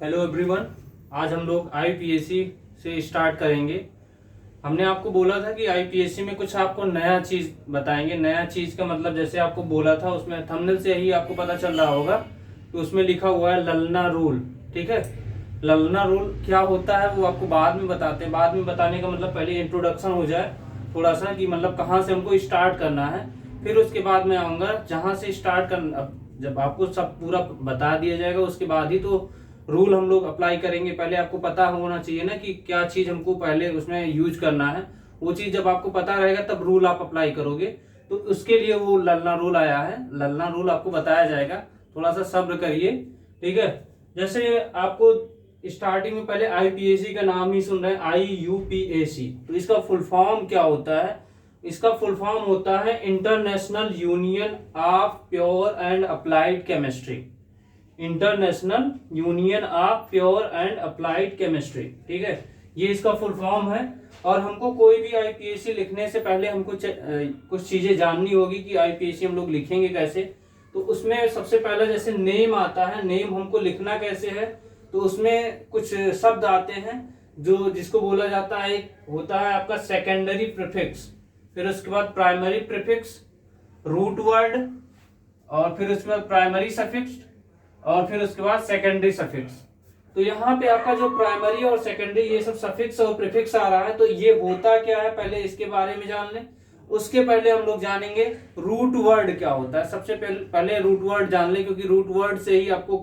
Hello everyone. आज हम लोग आईपीएससी से स्टार्ट करेंगे। हमने आपको बोला था कि आईपीएससी में कुछ आपको नया चीज बताएंगे। नया चीज का मतलब जैसे आपको बोला था, उसमें थंबनेल से ही आपको पता चल रहा होगा तो उसमें लिखा हुआ है ललना रूल। ठीक है, ललना रूल क्या होता है वो आपको बाद में बताते हैं। बाद में बताने का मतलब पहले इंट्रोडक्शन हो जाए थोड़ा सा कि मतलब कहाँ से हमको स्टार्ट करना है, फिर उसके बाद मैं आऊँगा जहाँ से स्टार्ट करना। जब आपको सब पूरा बता दिया जाएगा उसके बाद ही तो रूल हम लोग अप्लाई करेंगे। पहले आपको पता होना चाहिए ना कि क्या चीज हमको पहले उसमें यूज करना है। वो चीज जब आपको पता रहेगा तब रूल आप अप्लाई करोगे। तो उसके लिए वो ललना रूल आया है, ललना रूल आपको बताया जाएगा। थोड़ा सा सब्र करिए, ठीक है। जैसे आपको स्टार्टिंग में पहले आईपीएससी का नाम ही सुन रहे हैं, IUPAC। तो इसका फुल फॉर्म क्या होता है? इसका फुल फॉर्म होता है international union of pure and applied chemistry. International union of pure and applied chemistry, ठीक है, ये इसका फुल फॉर्म है। और हमको कोई भी आईपीएससी लिखने से पहले हमको कुछ चीजें जाननी होगी कि आईपीएससी हम लोग लिखेंगे कैसे। तो उसमें सबसे पहले जैसे नेम आता है, नेम हमको लिखना कैसे है, तो उसमें कुछ शब्द आते हैं जो जिसको बोला जाता है। एक होता है आपका सेकेंडरी प्रीफिक्स, फिर उसके बाद प्राइमरी प्रीफिक्स, रूट वर्ड, और फिर उसके बाद प्राइमरी सफिक्स, और फिर उसके बाद सेकेंडरी सफिक्स। तो यहाँ पे आपका जो प्राइमरी और सेकेंडरी ये सब सफिक्स और प्रीफिक्स आ रहा है, तो ये होता क्या है पहले इसके बारे में जान लें। उसके पहले हम लोग जानेंगे रूट वर्ड क्या होता है। सबसे पहले रूट वर्ड जान लें, क्योंकि रूट वर्ड से ही आपको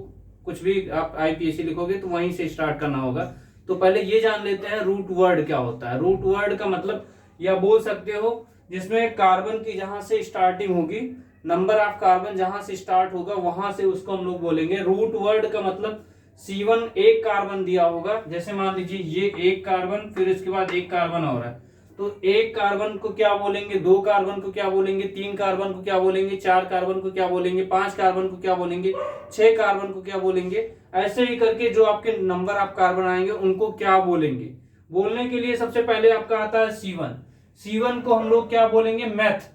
कुछ भी आप आईपीएससी लिखोगे तो वहीं से स्टार्ट करना होगा। तो पहले ये जान लेते हैं रूट वर्ड क्या होता है। रूट वर्ड का मतलब या बोल सकते हो जिसमें कार्बन की जहां से स्टार्टिंग होगी, नंबर ऑफ कार्बन जहां से स्टार्ट होगा वहां से उसको हम लोग बोलेंगे रूट वर्ड का मतलब। C1 एक कार्बन दिया होगा, जैसे मान लीजिए ये एक कार्बन, फिर इसके बाद एक कार्बन और है, तो एक कार्बन को क्या बोलेंगे, दो कार्बन को क्या बोलेंगे, तीन कार्बन को क्या बोलेंगे, चार कार्बन को क्या बोलेंगे, पांच कार्बन को क्या बोलेंगे, छह कार्बन को क्या बोलेंगे। ऐसे ही करके जो आपके नंबर ऑफ कार्बन आएंगे उनको क्या बोलेंगे। बोलने के लिए सबसे पहले आपका आता है C1 को हम लोग क्या बोलेंगे, मैथ।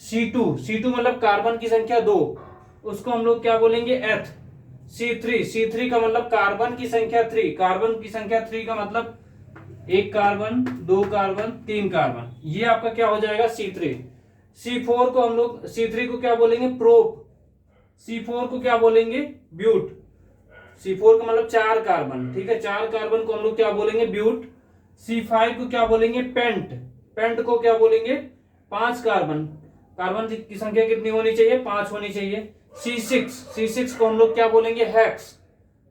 C2 मतलब कार्बन की संख्या दो, उसको हम लोग क्या बोलेंगे, एथ। C3 का मतलब कार्बन की संख्या थ्री, कार्बन की संख्या थ्री का मतलब एक कार्बन, दो कार्बन, तीन कार्बन, ये आपका क्या हो जाएगा C3। C4 को हम लोग, C3 को क्या बोलेंगे, प्रोप। C4 को क्या बोलेंगे, ब्यूट। C4 का मतलब चार कार्बन, ठीक है, चार कार्बन को हम लोग क्या बोलेंगे, ब्यूट। C5 को क्या बोलेंगे, पेंट। पेंट को क्या बोलेंगे, पांच कार्बन, कार्बन की संख्या कितनी होनी चाहिए, पांच होनी चाहिए। C6 को हम लोग क्या बोलेंगे, हेक्स।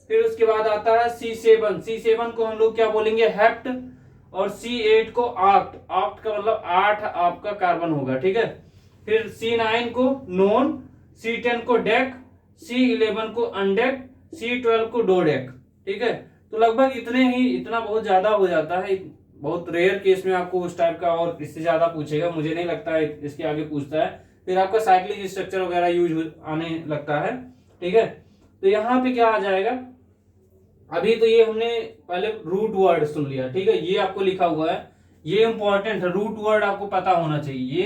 फिर उसके बाद आता है C7 को हम लोग क्या बोलेंगे, हेप्ट। और C8 को ऑक्ट। ऑक्ट का मतलब आठ आपका कार्बन होगा, ठीक है। फिर C9 को नॉन, C10 को डेक, C11 को अनडेक, C12 को डोडेक, ठीक है। तो लगभग इतने ही, इतना बहुत ज्यादा हो जाता है। बहुत रेयर केस में आपको उस टाइप का और इससे ज्यादा पूछेगा, मुझे नहीं लगता है इसके आगे पूछता है। फिर आपका साइक्लिक स्ट्रक्चर वगैरह यूज आने लगता है, ठीक है। तो यहाँ पे क्या आ जाएगा, अभी तो ये हमने पहले रूट वर्ड सुन लिया, ठीक है, ये आपको लिखा हुआ है, ये इंपॉर्टेंट है। रूट वर्ड आपको पता होना चाहिए, ये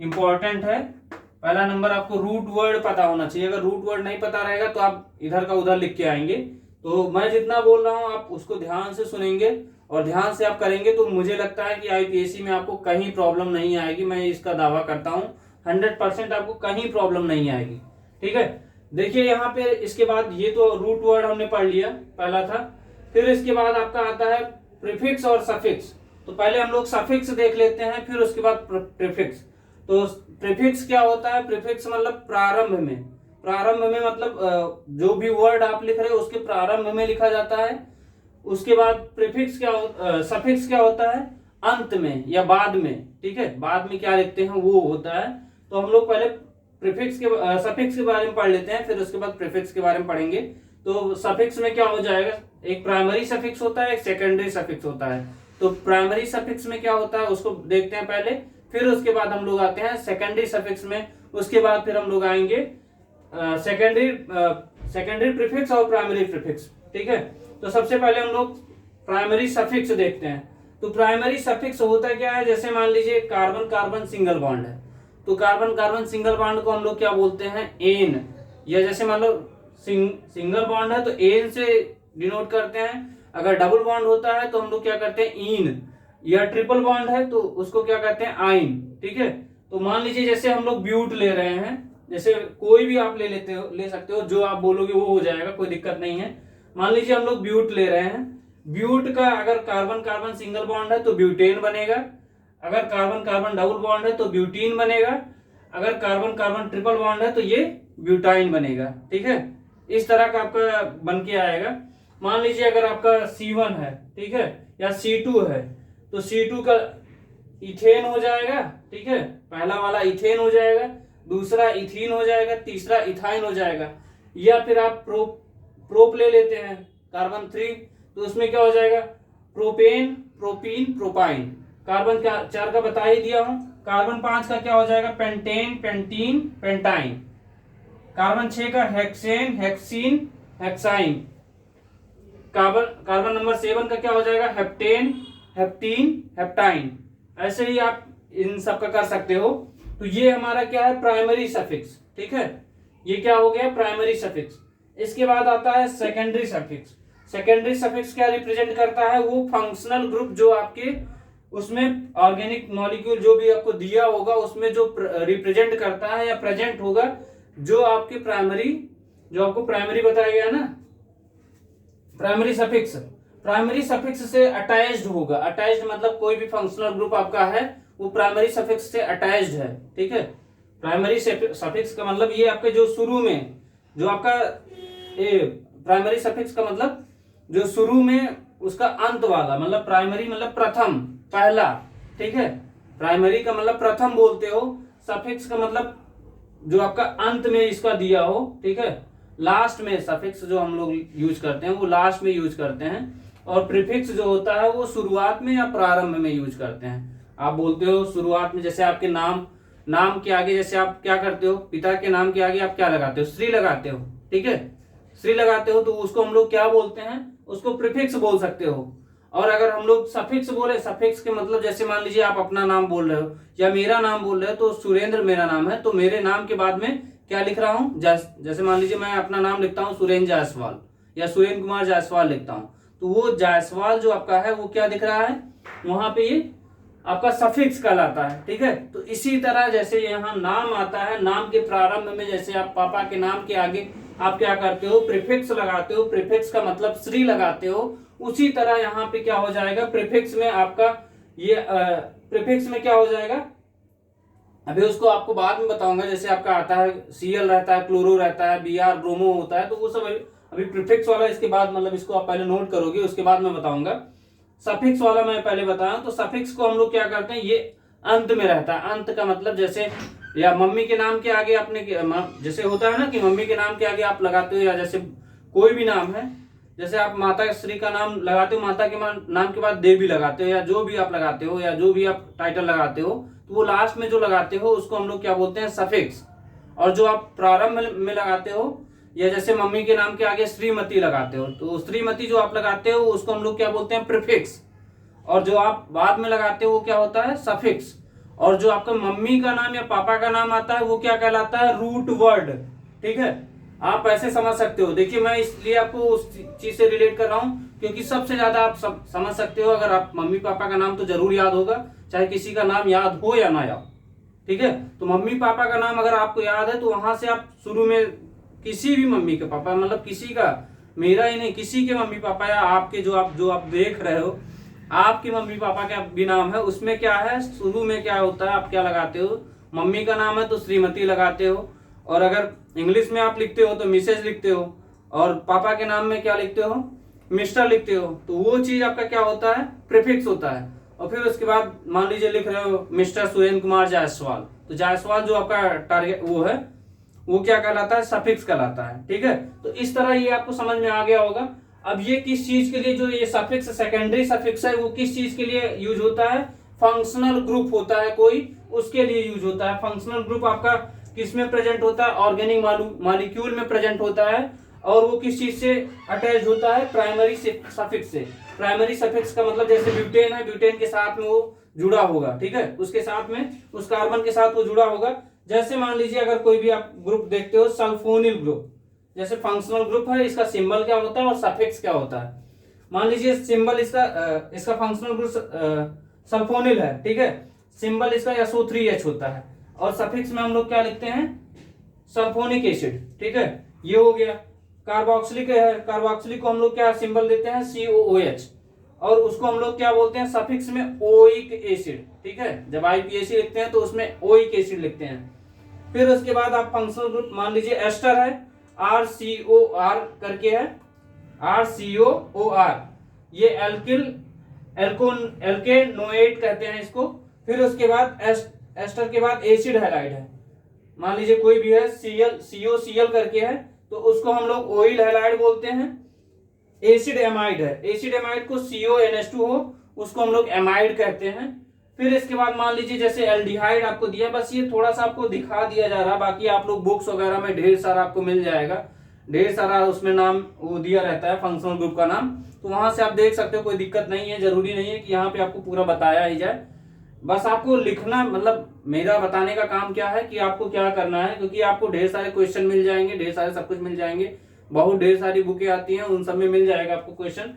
इंपॉर्टेंट है। पहला नंबर आपको रूट वर्ड पता होना चाहिए। अगर रूट वर्ड नहीं पता रहेगा तो आप इधर का उधर लिख के आएंगे। तो मैं जितना बोल रहा हूं आप उसको ध्यान से सुनेंगे और ध्यान से आप करेंगे तो मुझे लगता है कि आईपीएससी में आपको कहीं प्रॉब्लम नहीं आएगी। मैं इसका दावा करता हूं 100% आपको कहीं प्रॉब्लम नहीं आएगी, ठीक है। देखिए यहाँ पे इसके बाद ये तो रूट वर्ड हमने पढ़ लिया, पहला था। फिर इसके बाद आपका आता है प्रीफिक्स और सफिक्स। तो पहले हम लोग सफिक्स देख लेते हैं, फिर उसके बाद प्रीफिक्स। तो प्रीफिक्स क्या होता है, प्रीफिक्स मतलब प्रारंभ में। प्रारंभ में मतलब जो भी वर्ड आप लिख रहे हो उसके प्रारंभ में लिखा जाता है। उसके बाद प्रीफिक्स क्या सफिक्स क्या होता है, अंत में या बाद में, ठीक है, बाद में क्या लिखते हैं वो होता है। तो हम लोग पहले प्रीफिक्स के सफिक्स के बारे में पढ़ लेते हैं, फिर उसके बाद प्रीफिक्स के बारे में पढ़ेंगे। तो सफिक्स में क्या हो जाएगा, एक प्राइमरी सफिक्स होता है, एक सेकेंडरी सफिक्स होता है। तो प्राइमरी सफिक्स में क्या होता है उसको देखते हैं पहले, फिर उसके बाद हम लोग आते हैं सेकेंडरी सफिक्स में। उसके बाद फिर हम लोग आएंगे सेकेंडरी प्रीफिक्स और प्राइमरी प्रीफिक्स, ठीक है। तो सबसे पहले हम लोग प्राइमरी सफिक्स देखते हैं। तो प्राइमरी सफिक्स होता क्या है, जैसे मान लीजिए कार्बन कार्बन सिंगल बॉन्ड है, तो कार्बन कार्बन सिंगल बॉन्ड को हम लोग क्या बोलते हैं, एन। या जैसे मान लो सिंगल बॉन्ड है तो एन से डिनोट करते हैं, अगर डबल बॉन्ड होता है तो हम लोग क्या करते हैं इन, या ट्रिपल बॉन्ड है तो उसको क्या कहते हैं आइन। ठीक है, तो मान लीजिए जैसे हम लोग ब्यूट ले रहे हैं, जैसे कोई भी आप ले सकते हो, जो आप बोलोगे वो हो जाएगा, कोई दिक्कत नहीं है। मान लीजिए हम लोग ब्यूट ले रहे हैं, ब्यूट का अगर कार्बन कार्बन सिंगल बॉन्ड है तो ब्यूटेन बनेगा, अगर कार्बन कार्बन डबल बॉन्ड है तो ब्यूटीन बनेगा, अगर कार्बन कार्बन ट्रिपल बॉन्ड है तो ये ब्यूटाइन बनेगा। ठीक है, इस तरह का आपका बन के आएगा। मान लीजिए अगर आपका C1 है, ठीक है, या C2 है, तो C2 का इथेन हो जाएगा। ठीक है, पहला वाला इथेन हो जाएगा, दूसरा इथीन हो जाएगा, तीसरा इथाइन हो जाएगा। या फिर आप प्रोप ले लेते हैं कार्बन 3, तो उसमें क्या हो जाएगा प्रोपेन, प्रोपीन, प्रोपाइन। कार्बन का 4 का बता ही दिया हूं। कार्बन 5 का क्या हो जाएगा पेंटेन, पेंटीन, पेंटाइन। कार्बन 6 का hexane, hexene, hexyne. Carbon number 7 का क्या हो जाएगा हेप्टेन, हेप्टीन, हेप्टाइन। ऐसे ही आप इन सब का कर सकते हो। तो ये हमारा क्या है प्राइमरी सफिक्स। ठीक है, ये क्या हो गया प्राइमरी सफिक्स। इसके बाद आता है सेकेंडरी सफिक्स। सेकेंडरी सफिक्स क्या रिप्रेजेंट करता है, वो फंक्शनल ग्रुप जो आपके उसमें ऑर्गेनिक मॉलिक्यूल जो भी आपको दिया होगा उसमें जो रिप्रेजेंट करता है या प्रेजेंट होगा, जो आपके प्राइमरी, जो आपको प्राइमरी बताया गया ना प्राइमरी सफिक्स, प्राइमरी सफिक्स से अटैच्ड होगा। अटैच्ड मतलब कोई भी फंक्शनल ग्रुप आपका है वो प्राइमरी सफिक्स से अटैच्ड है। ठीक है, प्राइमरी सफिक्स का मतलब ये आपके जो शुरू में जो आपका प्राइमरी सफिक्स का मतलब जो शुरू में उसका अंत वाला, मतलब प्राइमरी मतलब प्रथम, पहला। ठीक है, प्राइमरी का मतलब प्रथम बोलते हो, सफिक्स का मतलब जो आपका अंत में इसका दिया हो। ठीक है, लास्ट में सफिक्स जो हम लोग यूज करते हैं वो लास्ट में यूज करते हैं, और प्रीफिक्स जो होता है वो शुरुआत में या प्रारंभ में यूज करते हैं। आप बोलते हो शुरुआत में, जैसे आपके नाम के आगे जैसे आप क्या करते हो, पिता के नाम के आगे आप क्या लगाते हो श्री लगाते हो। ठीक है, श्री लगाते हो तो उसको हम लोग क्या बोलते हैं, उसको प्रीफिक्स बोल सकते हो। और अगर हम लोग सफिक्स बोले, सफिक्स के मतलब जैसे मान लीजिए आप अपना नाम बोल रहे हो या मेरा नाम बोल रहे हो, तो सुरेंद्र मेरा नाम है, तो मेरे नाम के बाद में क्या लिख रहा हूं, जैसे मान लीजिए मैं अपना नाम लिखता हूं सुरेंद्र जायसवाल या सुरेंद्र कुमार जायसवाल लिखता हूं, तो वो जायसवाल जो आपका है वो क्या दिख रहा है वहां पे, ये आपका सफिक्स कहलाता है। ठीक है, तो इसी तरह जैसे यहाँ नाम आता है, नाम के प्रारंभ में जैसे आप पापा के नाम के आगे आप क्या करते हो प्रीफिक्स लगाते हो, प्रीफिक्स का मतलब श्री लगाते हो, उसी तरह यहाँ पे क्या हो जाएगा प्रीफिक्स में आपका ये प्रीफिक्स में क्या हो जाएगा, अभी उसको आपको बाद में बताऊंगा। जैसे आपका आता है Cl रहता है, क्लोरो रहता है, Br ब्रोमो होता है, तो वो सब अभी प्रीफिक्स वाला इसके बाद, मतलब इसको आप पहले नोट करोगे उसके बाद मैं बताऊंगा। सफिक्स वाला मैं पहले बताया, तो सफिक्स को हम लोग क्या करते हैं, ये अंत में रहता है। अंत का मतलब जैसे या मम्मी के नाम के आगे आपने जैसे होता है ना कि मम्मी के नाम के आगे आप लगाते हो, या जैसे कोई भी नाम है, जैसे आप माता श्री का नाम लगाते हो, माता के नाम के बाद देवी लगाते हो, या जो भी आप लगाते हो या जो भी आप टाइटल लगाते हो, तो वो लास्ट में जो लगाते हो उसको हम लोग क्या बोलते हैं सफिक्स। और जो आप प्रारंभ में लगाते हो, या जैसे मम्मी के नाम के आगे श्रीमती लगाते हो, तो श्रीमती जो आप लगाते हो उसको हम लोग क्या बोलते हैं प्रीफिक्स। और जो आप बाद में लगाते हो वो क्या होता है सफिक्स। और जो आपका मम्मी का नाम या पापा का नाम आता है वो क्या कहलाता है रूट वर्ड। ठीक है, आप ऐसे समझ सकते हो। देखिए मैं इसलिए आपको उस चीज से रिलेट कर रहा हूं क्योंकि सबसे ज्यादा आप समझ सकते हो। अगर आप मम्मी पापा का नाम तो जरूर याद होगा, चाहे किसी का नाम याद हो या ना याद। ठीक है, तो मम्मी पापा का नाम अगर आपको याद है तो वहां से आप शुरू में किसी भी मम्मी के पापा, मतलब किसी का, मेरा ही नहीं, किसी के मम्मी पापा या आपके जो आप देख रहे हो आपके मम्मी पापा का भी नाम है, उसमें क्या है शुरू में क्या होता है, आप क्या लगाते हो, मम्मी का नाम है तो श्रीमती लगाते हो, और अगर इंग्लिश में आप लिखते हो तो मिसेज लिखते हो, और पापा के नाम में क्या लिखते हो मिस्टर लिखते हो, तो वो चीज आपका क्या होता है प्रीफिक्स होता है। और फिर उसके बाद मान लीजिए लिख रहे हो मिस्टर सुरेंद्र कुमार जायसवाल, तो जायसवाल जो आपका टारगेट वो है वो क्या कहलाता है सफिक्स कहलाता है। ठीक है, तो इस तरह ये आपको समझ में आ गया होगा। अब ये किस चीज के लिए, जो ये सफिक्स सेकेंडरी सफिक्स है वो किस चीज के लिए यूज होता है, फंक्शनल ग्रुप होता है कोई, उसके लिए यूज होता है। फंक्शनल ग्रुप आपका किस में प्रेजेंट होता है, ऑर्गेनिक मॉलिक्यूल में प्रेजेंट होता है, और वो किस चीज से अटैच होता है प्राइमरी सफिक्स से। प्राइमरी सफिक्स का मतलब जैसे ब्यूटेन है, ब्यूटेन के साथ में वो जुड़ा होगा। ठीक है, उसके साथ में उस कार्बन के साथ वो जुड़ा होगा। जैसे मान लीजिए अगर कोई भी आप ग्रुप देखते हो सल्फोनिल ग्रुप, जैसे फंक्शनल ग्रुप है, इसका सिंबल क्या होता है और सफिक्स क्या होता है। मान लीजिए सिंबल इसका फंक्शनल ग्रुप सल्फोनिल है, ठीक है, सिंबल इसका SO3H होता है, और सफिक्स में हम लोग क्या लिखते हैं, सल्फोनिक एसिड, ठीक है, ये हो गया। कार्बोक्सिलिक है, कार्बोक्सिलिक को हम लोग क्या सिंबल देते हैं, COOH, और उसको हम लोग क्या बोलते हैं सफिक्स में, ओइक एसिड, ठीक है। जब IPAC लिखते हैं तो उसमें ओइक एसिड लिखते हैं। फिर उसके बाद आप फंक्शनल ग्रुप मान लीजिए एस्टर है, RCOR करके है, RCOOR, ये एल्केनोएट कहते हैं इसको। फिर उसके बाद एस्टर के बाद एसिड हैलाइड है, मान लीजिए कोई भी है, COCl करके है, तो उसको हम लोग ऑयल हैलाइड बोलते हैं। एसिड एमाइड है, एसिड एमाइड को CONH2 हो, उसको हम लोग एमाइड कहते हैं। फिर इसके बाद मान लीजिए जैसे एल्डिहाइड आपको दिया, बस ये थोड़ा सा आपको दिखा दिया जा रहा, बाकी आप लोग बुक्स वगैरह में ढेर सारा आपको मिल जाएगा, ढेर सारा उसमें नाम वो दिया रहता है फंक्शनल ग्रुप का नाम, तो वहां से आप देख सकते हो, कोई दिक्कत नहीं है, जरूरी नहीं है कि यहाँ पे आपको पूरा बताया ही जाए, बस आपको लिखना, मतलब मेरा बताने का काम क्या है कि आपको क्या करना है, क्योंकि आपको ढेर सारे क्वेश्चन मिल जाएंगे, ढेर सारे सब कुछ मिल जाएंगे, बहुत ढेर सारी बुकें आती हैं, उन सब में मिल जाएगा आपको क्वेश्चन।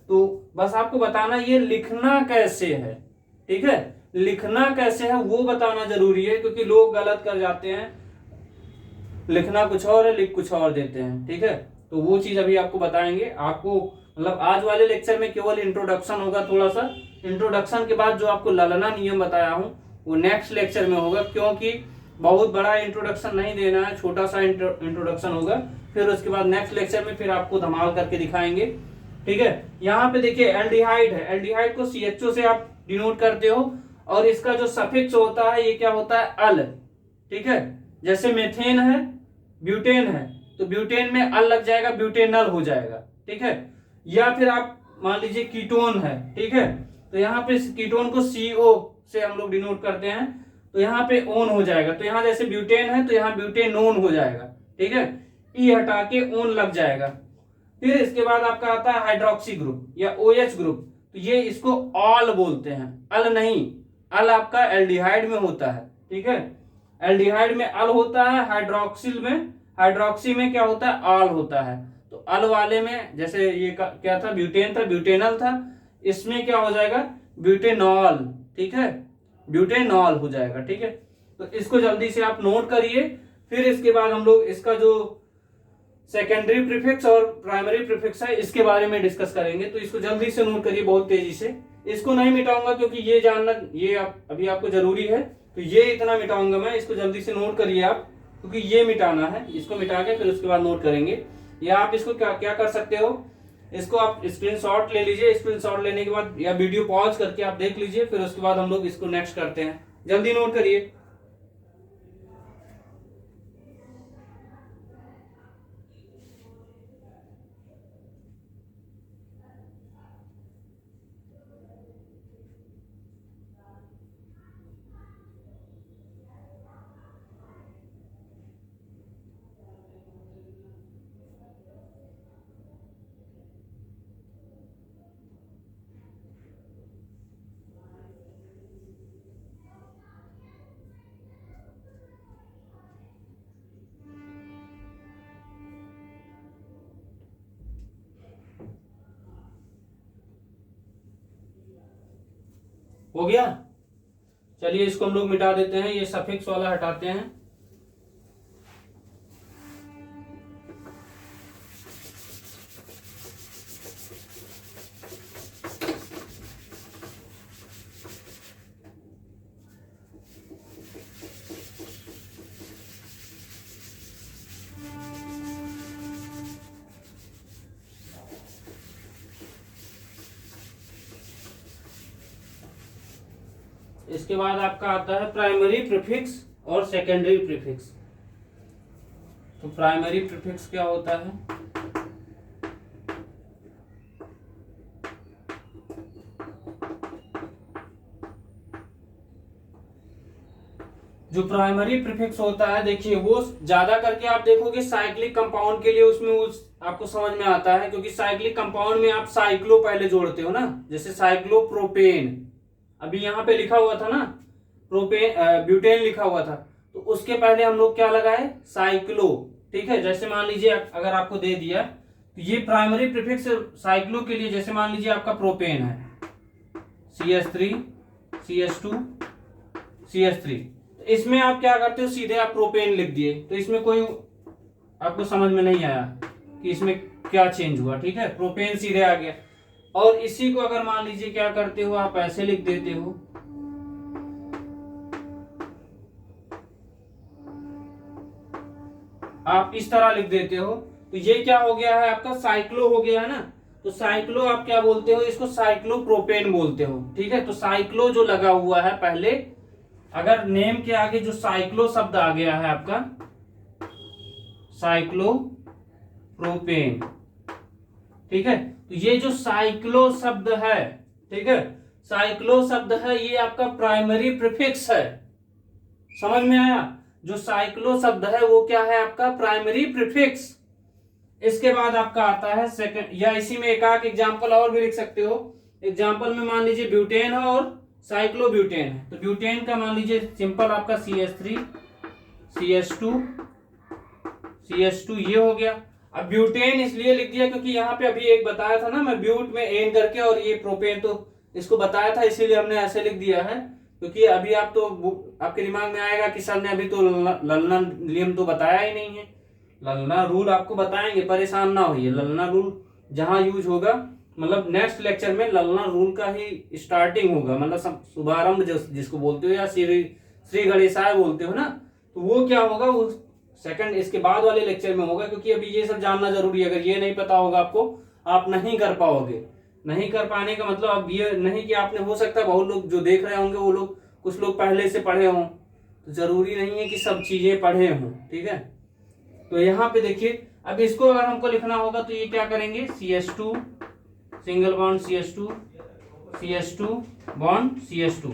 तो बस आपको बताना ये लिखना कैसे है, ठीक है, लिखना कैसे है वो बताना जरूरी है, क्योंकि लोग गलत कर जाते हैं, लिखना कुछ और है, लिख कुछ और देते हैं, ठीक है। तो वो चीज अभी आपको बताएंगे। आपको मतलब आज वाले लेक्चर में केवल इंट्रोडक्शन होगा, थोड़ा सा इंट्रोडक्शन के बाद जो आपको ललना नियम बताया हूं वो नेक्स्ट लेक्चर में होगा, क्योंकि बहुत बड़ा इंट्रोडक्शन नहीं देना है, छोटा सा इंट्रोडक्शन होगा। फिर उसके बाद नेक्स्ट लेक्चर में फिर आपको धमाल करके दिखाएंगे, ठीक है। यहाँ पे देखिए एल्डिहाइड है, एल्डिहाइड को CHO से आप डिनोट करते हो, और इसका जो सफिक्स होता है ये क्या होता है, अल, ठीक है। जैसे मेथेन है, ब्यूटेन है, तो ब्यूटेन में अल लग जाएगा, ब्यूटेनल हो जाएगा, ठीक है। या फिर आप मान लीजिए कीटोन है, ठीक है, तो यहाँ पे कीटोन को CO से हम लोग डिनोट करते हैं, तो यहाँ पे ओन हो जाएगा, तो यहाँ जैसे ब्यूटेन है तो यहाँ ब्यूटेनोन हो जाएगा, ठीक है, ई हटा के ओन लग जाएगा। फिर इसके बाद आपका आता है हाइड्रोक्सी ग्रुप या OH ग्रुप, तो ये इसको ऑल बोलते हैं, अल नहीं, अल आपका एल्डिहाइड में होता है, ठीक है, एल्डिहाइड में अल होता है, हाइड्रोक्सिल में, हाइड्रोक्सी में क्या होता है, ऑल होता है। तो अल वाले में जैसे ये क्या था, ब्यूटेन था, ब्यूटेनल था, इसमें क्या हो जाएगा, ब्यूटेनॉल, ठीक है, ब्यूटेनॉल हो जाएगा, ठीक है। तो इसको जल्दी से आप नोट करिए। फिर इसके बाद हम लोग इसका जो सेकेंडरी प्रीफिक्स और प्राइमरी प्रीफिक्स है इसके बारे में डिस्कस करेंगे, तो इसको जल्दी से नोट करिए बहुत तेजी से। इसको नहीं मिटाऊंगा क्योंकि ये जानना ये अभी आपको जरूरी है, तो ये इतना मिटाऊंगा मैं, इसको जल्दी से नोट करिए आप, क्योंकि ये मिटाना है, इसको मिटा के फिर उसके बाद नोट करेंगे। या आप इसको क्या कर सकते हो, इसको आप स्क्रीनशॉट ले लीजिए, स्क्रीनशॉट लेने के बाद या वीडियो पॉज करके आप देख लीजिए, फिर उसके बाद हम लोग इसको नेक्स्ट करते हैं। जल्दी नोट करिए। हो गया, चलिए इसको हम लोग मिटा देते हैं, ये सफिक्स वाला हटाते हैं। इसके बाद आपका आता है प्राइमरी प्रीफिक्स और सेकेंडरी प्रीफिक्स। तो प्राइमरी प्रीफिक्स क्या होता है, जो प्राइमरी प्रीफिक्स होता है, देखिए वो ज्यादा करके आप देखोगे साइक्लिक कंपाउंड के लिए, उसमें उस आपको समझ में आता है, क्योंकि साइक्लिक कंपाउंड में आप साइक्लो पहले जोड़ते हो ना, जैसे साइक्लोप्रोपेन, अभी यहाँ पे लिखा हुआ था ना प्रोपेन, ब्यूटेन लिखा हुआ था, तो उसके पहले हम लोग क्या लगाए, साइक्लो, ठीक है। जैसे मान लीजिए अगर आपको दे दिया तो ये प्राइमरी प्रीफिक्स साइक्लो के लिए, जैसे मान लीजिए आपका प्रोपेन है CH3 CH2 CH3, तो इसमें आप क्या करते हो, सीधे आप प्रोपेन लिख दिए, तो इसमें कोई आपको समझ में नहीं आया कि इसमें क्या चेंज हुआ, ठीक है, प्रोपेन सीधे आ गया। और इसी को अगर मान लीजिए क्या करते हो, आप ऐसे लिख देते हो, आप इस तरह लिख देते हो, तो ये क्या हो गया है, आपका साइक्लो हो गया है ना। तो साइक्लो आप क्या बोलते हो, इसको साइक्लोप्रोपेन बोलते हो, ठीक है। तो साइक्लो जो लगा हुआ है पहले, अगर नेम के आगे जो साइक्लो शब्द आ गया है आपका, साइक्लोप्रोपेन, ठीक है। तो ये जो साइक्लो शब्द है, ठीक है, साइक्लो शब्द है, ये आपका प्राइमरी प्रीफिक्स है। समझ में आया? जो साइक्लो शब्द है वो क्या है, आपका प्राइमरी प्रीफिक्स। इसके बाद आपका आता है सेकंड, या इसी में एक आध एग्जांपल और भी लिख सकते हो। एग्जांपल में मान लीजिए ब्यूटेन है और साइक्लोब्यूटेन है, तो ब्यूटेन का मान लीजिए सिंपल आपका CH3 CH2 CH2 ये हो गया। अब ब्यूटेन इसलिए लिख दिया क्योंकि यहाँ पे अभी एक बताया था ना मैं, ब्यूट में एन करके, और ये प्रोपेन, तो इसको बताया था, इसीलिए हमने ऐसे लिख दिया है। क्योंकि अभी आप तो आपके दिमाग में आएगा कि सर ने अभी तो ललना नियम तो बताया ही नहीं है। ललना रूल आपको बताएंगे, परेशान ना होइए। ललना रूल जहां यूज होगा, मतलब नेक्स्ट लेक्चर में ललना रूल का ही स्टार्टिंग होगा, मतलब शुभारंभ जिसको बोलते हो, या श्री गणेशाय बोलते हो ना, तो वो क्या होगा, वो सेकंड इसके बाद वाले लेक्चर में होगा। क्योंकि अभी ये सब जानना जरूरी है, अगर ये नहीं पता होगा आपको, आप नहीं कर पाओगे। नहीं कर पाने का मतलब अब ये नहीं कि आपने, हो सकता है बहुत लोग जो देख रहे होंगे वो लोग, कुछ लोग पहले से पढ़े हों, तो जरूरी नहीं है कि सब चीजें पढ़े हों, ठीक है। तो यहाँ पे देखिए, अब इसको अगर हमको लिखना होगा तो ये क्या करेंगे, CH2 single bond CH2 CH2 bond CH2,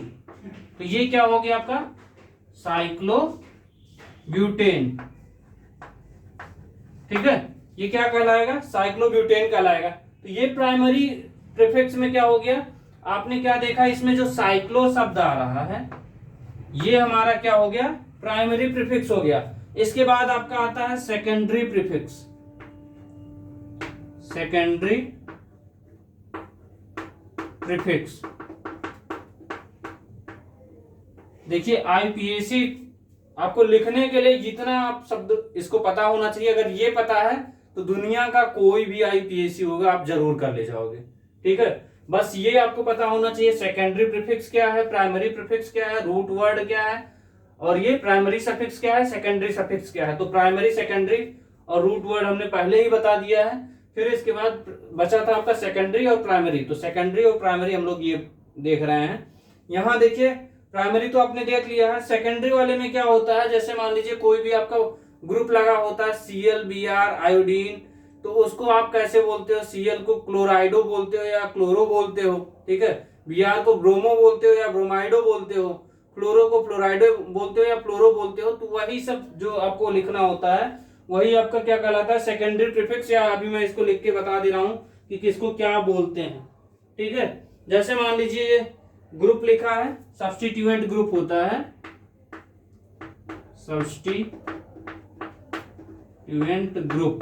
तो ये क्या हो गया आपका साइक्लोब्यूटेन, ठीक है। ये क्या कहलाएगा, साइक्लोब्यूटेन कहलाएगा। तो ये प्राइमरी प्रीफिक्स में क्या हो गया, आपने क्या देखा, इसमें जो साइक्लो शब्द आ रहा है ये हमारा क्या हो गया, प्राइमरी प्रीफिक्स हो गया। इसके बाद आपका आता है सेकेंडरी प्रीफिक्स। सेकेंडरी प्रीफिक्स, देखिए IPSC आपको लिखने के लिए जितना आप शब्द इसको पता होना चाहिए, अगर ये पता है तो दुनिया का कोई भी IPSC होगा आप जरूर कर ले जाओगे, ठीक है। बस ये आपको पता होना चाहिए, सेकेंडरी प्रीफिक्स क्या है, प्राइमरी प्रीफिक्स क्या है, रूट वर्ड क्या है, और ये प्राइमरी सफिक्स क्या है, सेकेंडरी सफिक्स क्या है। तो प्राइमरी, सेकेंडरी और रूट वर्ड हमने पहले ही बता दिया है। फिर इसके बाद बचा था आपका सेकेंडरी और प्राइमरी। तो सेकेंडरी और प्राइमरी हम लोग ये देख रहे हैं। यहाँ देखिए प्राइमरी तो आपने देख लिया है। सेकेंडरी वाले में क्या होता है, जैसे मान लीजिए कोई भी आपका ग्रुप लगा होता है Cl Br आयोडीन, तो उसको आप कैसे बोलते हो, Cl को क्लोराइडो बोलते हो या क्लोरो बोलते हो, ठीक है। Br को ब्रोमो बोलते हो या ब्रोमाइडो बोलते हो, क्लोरो को फ्लोराइडो बोलते हो या फ्लोरो बोलते हो। तो वही सब जो आपको लिखना होता है वही आपका क्या कहलाता है, सेकेंडरी प्रीफिक्स, या अभी मैं इसको लिख के बता दे रहा हूं कि किसको क्या बोलते हैं, ठीक है। जैसे मान लीजिए ग्रुप लिखा है, सब्स्टिट्यूएंट ग्रुप होता है, सब्स्टिट्यूएंट ग्रुप,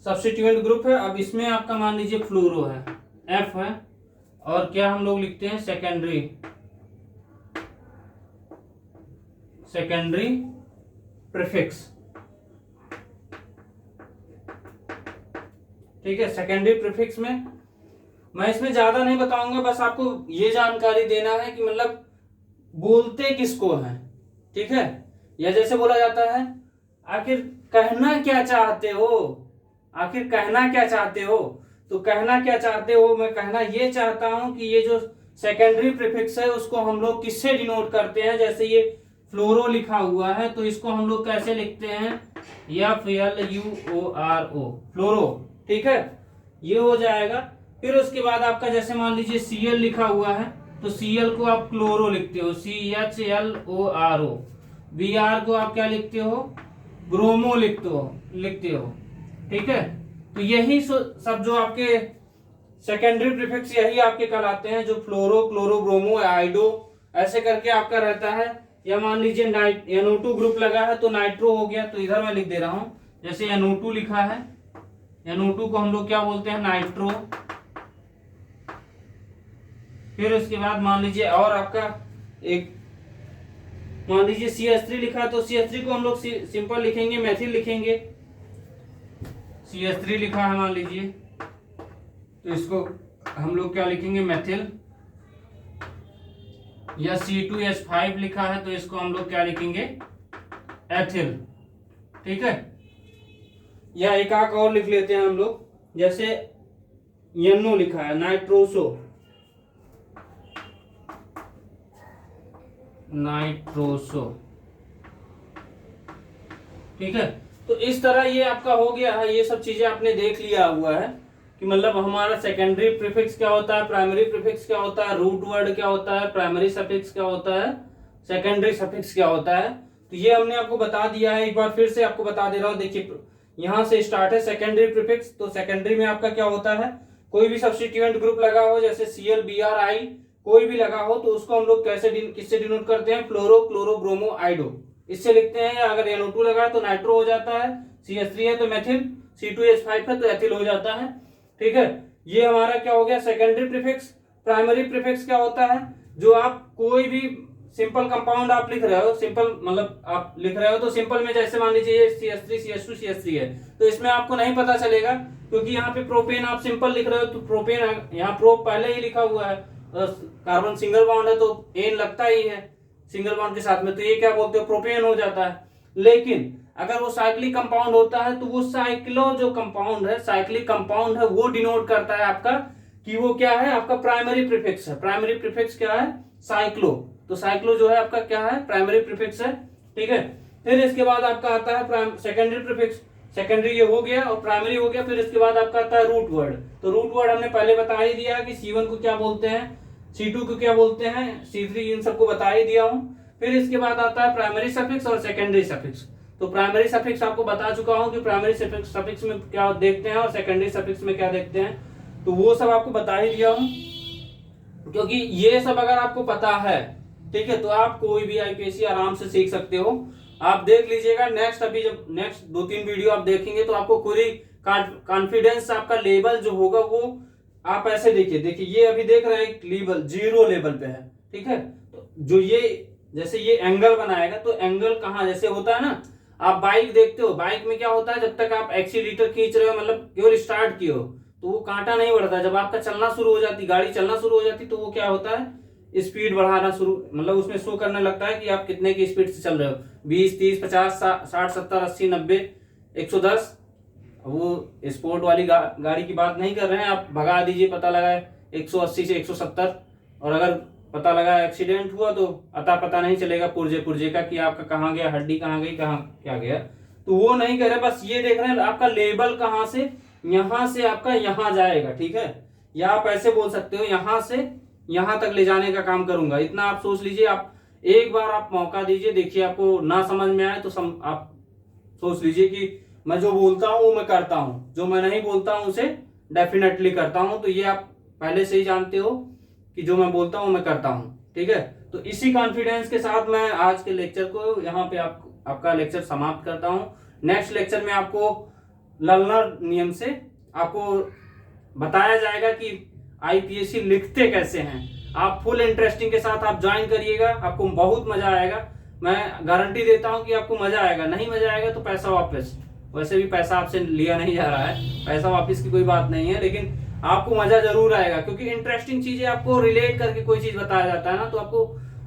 सब्स्टिट्यूएंट ग्रुप है। अब इसमें आपका मान लीजिए फ्लोरो है, F है, और क्या हम लोग लिखते हैं, सेकेंडरी, सेकेंडरी प्रीफिक्स, ठीक है। सेकेंडरी प्रीफिक्स में मैं इसमें ज्यादा नहीं बताऊंगा, बस आपको ये जानकारी देना है कि मतलब बोलते किसको हैं, ठीक है। या जैसे बोला जाता है, आखिर कहना क्या चाहते हो, आखिर कहना क्या चाहते हो। तो कहना क्या चाहते हो, मैं कहना ये चाहता हूं कि ये जो सेकेंडरी प्रीफिक्स है उसको हम लोग किससे डिनोट करते हैं। जैसे ये फ्लोरो लिखा हुआ है तो इसको हम लोग कैसे लिखते हैं, FLUORO, फ्लोरो, ठीक है, ये हो जाएगा। फिर उसके बाद आपका जैसे मान लीजिए Cl लिखा हुआ है तो Cl को आप क्लोरो लिखते हो, CHLORO। Br को आप क्या लिखते हो, ब्रोमो लिखते हो, ठीक है। तो यही सब जो आपके सेकेंडरी प्रीफिक्स यही आपके कहलाते हैं, जो फ्लोरो, क्लोरो, ब्रोमो, आइडो ऐसे करके आपका रहता है। या मान लीजिए NO2 ग्रुप लगा है तो नाइट्रो हो गया, तो इधर मैं लिख दे रहा हूं, जैसे NO2 लिखा है, NO2 को हम लोग क्या बोलते हैं, नाइट्रो। फिर उसके बाद मान लीजिए और आपका एक, मान लीजिए CH3 लिखा है तो CH3 को हम लोग सिंपल लिखेंगे, मेथिल लिखेंगे। CH3 लिखा है मान लीजिए, तो इसको हम लोग क्या लिखेंगे, मेथिल। या C2H5 लिखा है तो इसको हम लोग क्या लिखेंगे, एथिल। ठीक है। या एक आक और लिख लेते हैं हम लोग, जैसे NO लिखा है, नाइट्रोसो, नाइट्रोसो। ठीक है। तो इस तरह ये आपका हो गया है, ये सब चीजें आपने देख लिया हुआ है कि मतलब हमारा सेकेंडरी प्रीफिक्स क्या होता है, प्राइमरी प्रीफिक्स क्या होता है, रूट वर्ड क्या होता है, प्राइमरी सफिक्स क्या होता है, सेकेंडरी सफिक्स क्या होता है। तो ये हमने आपको बता दिया है, एक बार फिर से आपको बता दे रहा हूं। देखिए यहां से स्टार्ट है सेकेंडरी प्रीफिक्स, तो सेकेंडरी में आपका क्या होता है, कोई भी सब्स्टिट्यूएंट ग्रुप लगा हो, जैसे Cl Br I कोई भी लगा हो, तो उसको हम लोग किससे डिनोट करते हैं, फ्लोरो क्लोरो ब्रोमो आइडो, इससे लिखते हैं। अगर NO2 लगा है तो नाइट्रो हो जाता है, CH3 है तो मेथिल, C2H5 है तो एथिल हो जाता है। ठीक है। ये हमारा क्या हो गया, सेकेंडरी प्रीफिक्स। प्राइमरी प्रीफिक्स क्या होता है, जो आप कोई भी सिंपल कंपाउंड आप लिख रहे हो, सिंपल मतलब आप लिख रहे हो तो सिंपल में जैसे मान लीजिए ये CH3 CH2 CH3 है, तो इसमें आपको नहीं पता चलेगा क्योंकि यहाँ पे प्रोपेन आप सिंपल लिख रहे हो, तो प्रोपेन यहाँ प्रो पहले ही लिखा हुआ है, कार्बन सिंगल बॉन्ड है तो एन लगता ही है सिंगल बॉन्ड के साथ में, तो ये क्या बोलते हो, प्रोपेन हो जाता है। लेकिन अगर वो साइक्लिक कंपाउंड होता है तो वो साइक्लो जो कंपाउंड है, साइक्लिक कंपाउंड है, वो डिनोट करता है आपका कि वो क्या है, आपका प्राइमरी प्रीफिक्स है। प्राइमरी प्रीफिक्स क्या है, साइक्लो। तो साइक्लो जो है आपका क्या है, प्राइमरी प्रीफिक्स है। ठीक है। फिर इसके बाद आपका आता है सेकेंडरी प्रीफिक्स। सेकेंडरी ये हो गया और प्राइमरी हो गया। फिर इसके बाद आपका आता है रूट वर्ड। तो रूट वर्ड हमने पहले बता ही दिया कि C1 को क्या बोलते हैं, C2 को क्या बोलते हैं, C3, इन सबको बता ही दिया हूं। फिर इसके बाद आता है प्राइमरी सफिक्स और सेकेंडरी सफिक्स। तो प्राइमरी सफिक्स आपको बता चुका हूं कि प्राइमरी सफिक्स में क्या देखते हैं और सेकेंडरी सफिक्स में क्या देखते हैं, तो वो सब आपको बता ही दिया हूं। क्योंकि ये सब अगर आपको पता है, ठीक है, तो आप कोई भी IPSC आराम से सीख सकते हो। आप देख लीजिएगा नेक्स्ट, अभी जब नेक्स्ट 2-3 वीडियो आप देखेंगे तो आपको पूरी कॉन्फिडेंस, आपका लेवल जो होगा वो आप ऐसे देखिए ये अभी देख रहे हैं लेवल 0 लेवल पे है। ठीक है। तो जो ये जैसे ये एंगल बनाएगा, तो एंगल कहाँ, जैसे होता है ना, आप बाइक देखते हो, बाइक में क्या होता है, जब तक आप एक्सीलेटर खींच रहे हो, मतलब केवल स्टार्ट किए हो, तो वो कांटा नहीं बढ़ता। जब आपका चलना शुरू हो जाती, गाड़ी चलना शुरू हो जाती, तो वो क्या होता है, स्पीड बढ़ाना शुरू, मतलब उसमें शो करने लगता है कि आप कितने की स्पीड से चल रहे हो, 20, 30, 50, 60, 70, 80, 90, 110। वो स्पोर्ट वाली गाड़ी की बात नहीं कर रहे हैं, आप भगा दीजिए, पता लगा 180 से 170, और अगर पता लगा एक्सीडेंट हुआ तो अता पता नहीं चलेगा पुर्जे का कि आपका कहाँ गया, हड्डी कहाँ गई, कहाँ क्या गया। तो वो नहीं कर रहे, बस ये देख रहे हैं आपका लेवल कहाँ से, यहां से आपका यहां जाएगा। ठीक है। या आप ऐसे बोल सकते हो, यहां से यहां तक ले जाने का काम करूंगा, इतना आप सोच लीजिए। आप एक बार आप मौका दीजिए, देखिए आपको ना समझ में आए तो आप सोच लीजिए कि मैं जो बोलता हूं वो मैं करता हूं, जो मैं नहीं बोलता हूं उसे डेफिनेटली करता हूं। तो ये आप पहले से ही जानते हो कि जो मैं बोलता हूं मैं करता हूं। ठीक है। तो इसी कॉन्फिडेंस के साथ मैं आज के लेक्चर को यहाँ पे आपका लेक्चर समाप्त करता हूं। नेक्स्ट लेक्चर में आपको लर्नर नियम से आपको बताया जाएगा कि IPSC लिखते कैसे हैं। आप फुल इंटरेस्टिंग के साथ आप ज्वाइन करिएगा, आपको बहुत मजा आएगा। मैं गारंटी देता हूं कि आपको मजा आएगा। नहीं मजा आएगा तो पैसा वापस, वैसे भी पैसा आपसे लिया नहीं जा रहा है, पैसा वापस की कोई बात नहीं है, लेकिन आपको मजा जरूर आएगा क्योंकि इंटरेस्टिंग चीजें आपको रिलेट करके कोई चीज बताया जाता है ना, तो आपको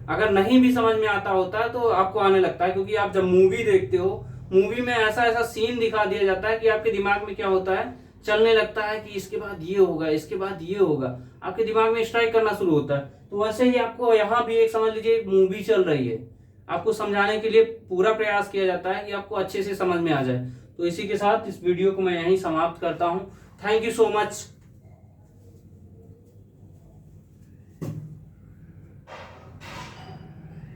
अगर नहीं भी समझ में आता होता है तो आपको आने लगता है। क्योंकि आप जब मूवी देखते हो, मूवी में ऐसा ऐसा सीन दिखा दिया जाता है कि आपके दिमाग में क्या होता है, चलने लगता है कि इसके बाद ये होगा, इसके बाद ये होगा, आपके दिमाग में स्ट्राइक करना शुरू होता है। तो वैसे ही आपको यहाँ भी एक समझ लीजिए एक मूवी चल रही है, आपको समझाने के लिए पूरा प्रयास किया जाता है कि आपको अच्छे से समझ में आ जाए। तो इसी के साथ इस वीडियो को मैं यहीं समाप्त करता हूँ। Thank you so much.